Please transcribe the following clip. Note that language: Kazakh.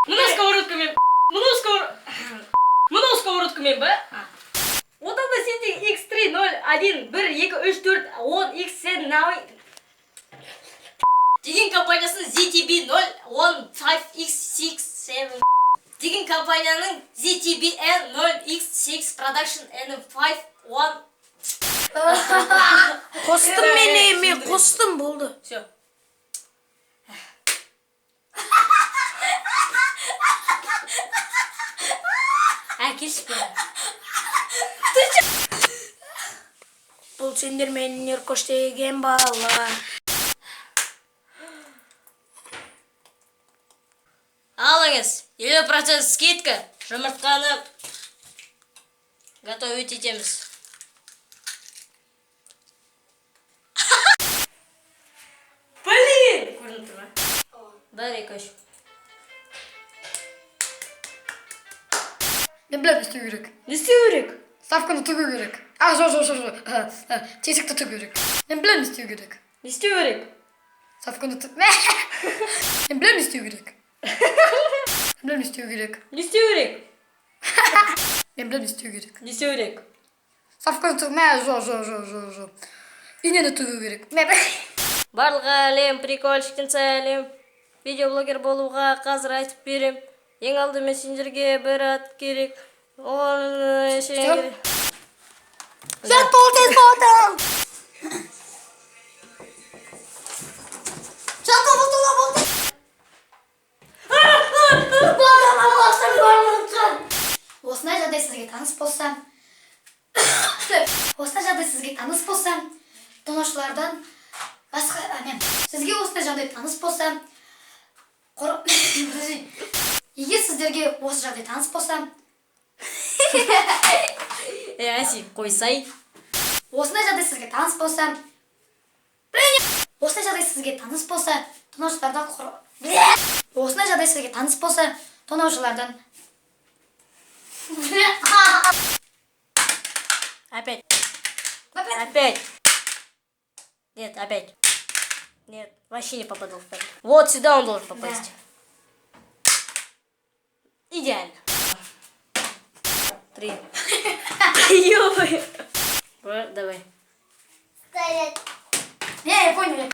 Мына сковородкамен ба? Одан да сен x3 0 1 1 2 3 4 10 x7 науи деген компаниясының ZTB 0 1 5 x6 7 деген компанияның ZTB N 0 x6 Production N5 1 Қостым мен қостым болды. Все. Әкелші. Бұл сендер менен көштеген бала. Алыңыз, 50% скидка. Жұмыртқаны готовить етеміз. Блин! Көрініп тұр ма? Бір, екі, үш. Мен білем, не істеу керек. Не істеу керек? Ставканы төгу керек. Жоқ. Тесікті төгу керек. Мен білем, не істеу керек. Не істеу керек? Ставканы төгу. Мен білем, не істеу керек. Мен білем, не істеу керек. Не істеу керек? Мен білем, не істеу керек. Не істеу керек? Ставканы төгу. Жоқ. Инені төгу керек. Барлық әлем, прикольшіктен сәлем. Видеоблогер болуға қазір айтып берем. Ең алдымен сендерге бір ат керек. Оны керек. Жат болдың фотом! Жат болдың! Осындай жағдай сізге таныс болсам, тонаушылардан басқа, сізге осындай жағдай таныс болсам, егер сіздерге осы жағдай таныс болсам, Әсі, қойсай. осындай жағдай сізге таныс болса, тонаушылардан осындай жағдай сізге таныс болса, тонаушылардан Опять. Нет, опять. Нет, вообще не попадал в кадр. Вот сюда он должен попасть. Идеально. 3. Ё-моё. Давай. Не, я понял.